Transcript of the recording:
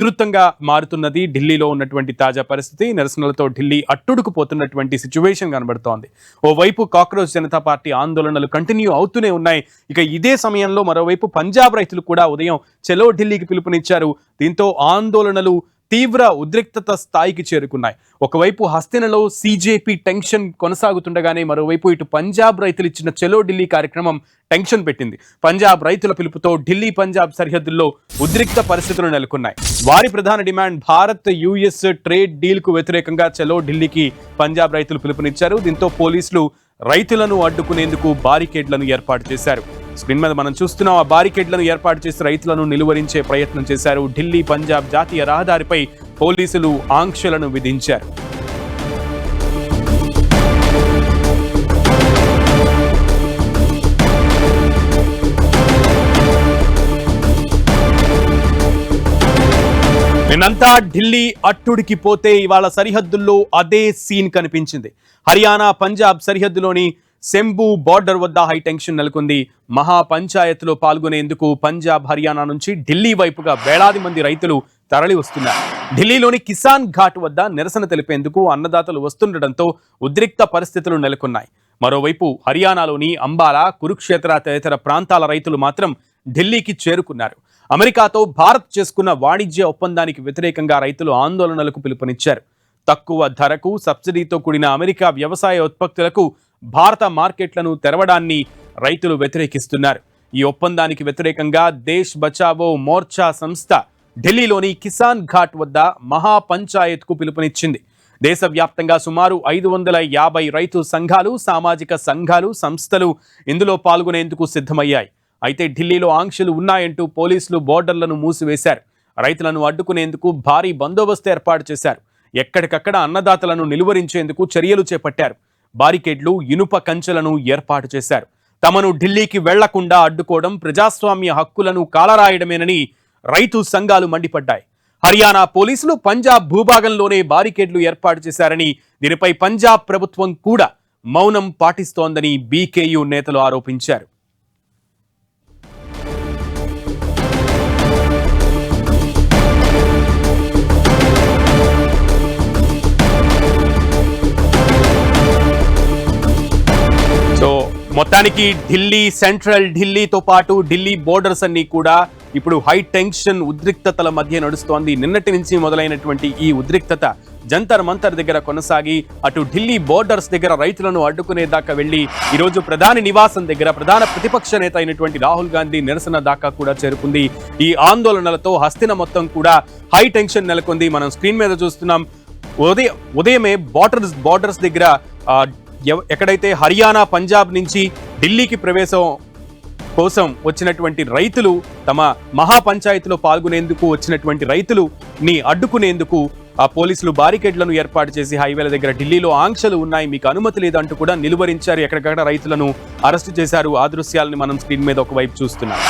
ఉధృతంగా మారుతున్నది ఢిల్లీలో ఉన్నటువంటి తాజా పరిస్థితి. నిరసనలతో ఢిల్లీ అట్టుడుకుపోతున్నటువంటి సిచ్యువేషన్ కనబడుతోంది. ఓవైపు కాక్రోచ్ జనతా పార్టీ ఆందోళనలు కంటిన్యూ అవుతూనే ఉన్నాయి. ఇక ఇదే సమయంలో మరోవైపు పంజాబ్ రైతులు కూడా ఉదయం చలో ఢిల్లీకి పిలుపునిచ్చారు. దీంతో ఆందోళనలు తీవ్ర ఉద్రిక్తత స్థాయికి చేరుకున్నాయి. ఒకవైపు హస్తినలో సీజేపీ టెన్షన్ కొనసాగుతుండగానే మరోవైపు ఇటు పంజాబ్ రైతులు ఇచ్చిన చలో ఢిల్లీ కార్యక్రమం టెన్షన్ పెట్టింది. పంజాబ్ రైతుల పిలుపుతో ఢిల్లీ పంజాబ్ సరిహద్దుల్లో ఉద్రిక్త పరిస్థితులు నెలకొన్నాయి. వారి ప్రధాన demand Bharat US trade deal కు వ్యతిరేకంగా చలో ఢిల్లీకి పంజాబ్ రైతులు పిలుపునిచ్చారు. దీంతో పోలీసులు రైతులను అడ్డుకునేందుకు బారికేడ్లను ఏర్పాటు చేశారు. స్క్రీన్ మీద మనం చూస్తున్నాం. ఆ బారికేడ్లను ఏర్పాటు చేసి రైతులను నిలువరించే ప్రయత్నం చేశారు. ఢిల్లీ పంజాబ్ జాతీయ రహదారిపై పోలీసులు ఆంక్షలను విధించారు. నిన్నంతా ఢిల్లీ అట్టుడికి పోతే ఇవాళ సరిహద్దుల్లో అదే సీన్ కనిపించింది. హర్యానా పంజాబ్ సరిహద్దులోని సెంబు బార్డర్ వద్ద హై టెన్షన్ నెలకొంది. మహా పంచాయత్లో పాల్గొనేందుకు పంజాబ్ హర్యానా నుంచి ఢిల్లీ వైపుగా వేలాది మంది రైతులు తరలి వస్తున్నారు. ఢిల్లీలోని కిసాన్ ఘాట్ వద్ద నిరసన తెలిపేందుకు అన్నదాతలు వస్తుండటంతో ఉద్రిక్త పరిస్థితులు నెలకొన్నాయి. మరోవైపు హర్యానాలోని అంబాలా, కురుక్షేత్ర తదితర ప్రాంతాల రైతులు మాత్రం ఢిల్లీకి చేరుకున్నారు. అమెరికాతో భారత్ చేసుకున్న వాణిజ్య ఒప్పందానికి వ్యతిరేకంగా రైతులు ఆందోళనలకు పిలుపునిచ్చారు. తక్కువ ధరకు సబ్సిడీతో కూడిన అమెరికా వ్యవసాయ ఉత్పత్తులకు భారత మార్కెట్లను తెరవడాన్ని రైతులు వ్యతిరేకిస్తున్నారు. ఈ ఒప్పందానికి వ్యతిరేకంగా దేశ్ బచావో మోర్చా సంస్థ ఢిల్లీలోని కిసాన్ ఘాట్ వద్ద మహా పంచాయత్కు పిలుపునిచ్చింది. దేశవ్యాప్తంగా సుమారు 550 రైతు సంఘాలు, సామాజిక సంఘాలు, సంస్థలు ఇందులో పాల్గొనేందుకు సిద్ధమయ్యాయి. అయితే ఢిల్లీలో ఆంక్షలు ఉన్నాయంటూ పోలీసులు బోర్డర్లను మూసివేశారు. రైతులను అడ్డుకునేందుకు భారీ బందోబస్తు ఏర్పాటు చేశారు. ఎక్కడికక్కడ అన్నదాతలను నిలువరించేందుకు చర్యలు చేపట్టారు. బారికేడ్లు, ఇనుప కంచెలను ఏర్పాటు చేశారు. తమను ఢిల్లీకి వెళ్లకుండా అడ్డుకోవడం ప్రజాస్వామ్య హక్కులను కాలరాయడమేనని రైతు సంఘాలు మండిపడ్డాయి. హర్యానా పోలీసులు పంజాబ్ భూభాగంలోనే బారికేడ్లు ఏర్పాటు చేశారని, దీనిపై పంజాబ్ ప్రభుత్వం కూడా మౌనం పాటిస్తోందని బీకేయూ నేతలు ఆరోపించారు. మొత్తానికి ఢిల్లీ సెంట్రల్, ఢిల్లీతో పాటు ఢిల్లీ బోర్డర్స్ అన్ని కూడా ఇప్పుడు హై టెన్షన్ ఉద్రిక్తతల మధ్య నడుస్తోంది. నిన్నటి నుంచి మొదలైనటువంటి ఈ ఉద్రిక్తత జంతర్ మంతర్ దగ్గర కొనసాగి అటు ఢిల్లీ బోర్డర్స్ దగ్గర రైతులను అడ్డుకునే దాకా వెళ్లి ఈరోజు ప్రధాని నివాసం దగ్గర ప్రధాన ప్రతిపక్ష నేత అయినటువంటి రాహుల్ గాంధీ నిరసన దాకా కూడా చేరుకుంది. ఈ ఆందోళనలతో హస్తిన మొత్తం కూడా హై టెన్షన్ నెలకొంది. మనం స్క్రీన్ మీద చూస్తున్నాం. ఉదయమే బోర్డర్స్ దగ్గర ఎక్కడైతే హర్యానా, పంజాబ్ నుంచి ఢిల్లీకి ప్రవేశం కోసం వచ్చినటువంటి రైతులు, తమ మహాపంచాయతీలో పాల్గొనేందుకు వచ్చినటువంటి రైతులుని అడ్డుకునేందుకు ఆ పోలీసులు బారికేడ్లను ఏర్పాటు చేసి హైవేల దగ్గర ఢిల్లీలో ఆంక్షలు ఉన్నాయి, మీకు అనుమతి లేదంటూ కూడా నిలువరించారు. ఎక్కడికక్కడ రైతులను అరెస్టు చేశారు. ఆ దృశ్యాలను మనం స్క్రీన్ మీద ఒకవైపు చూస్తున్నాం.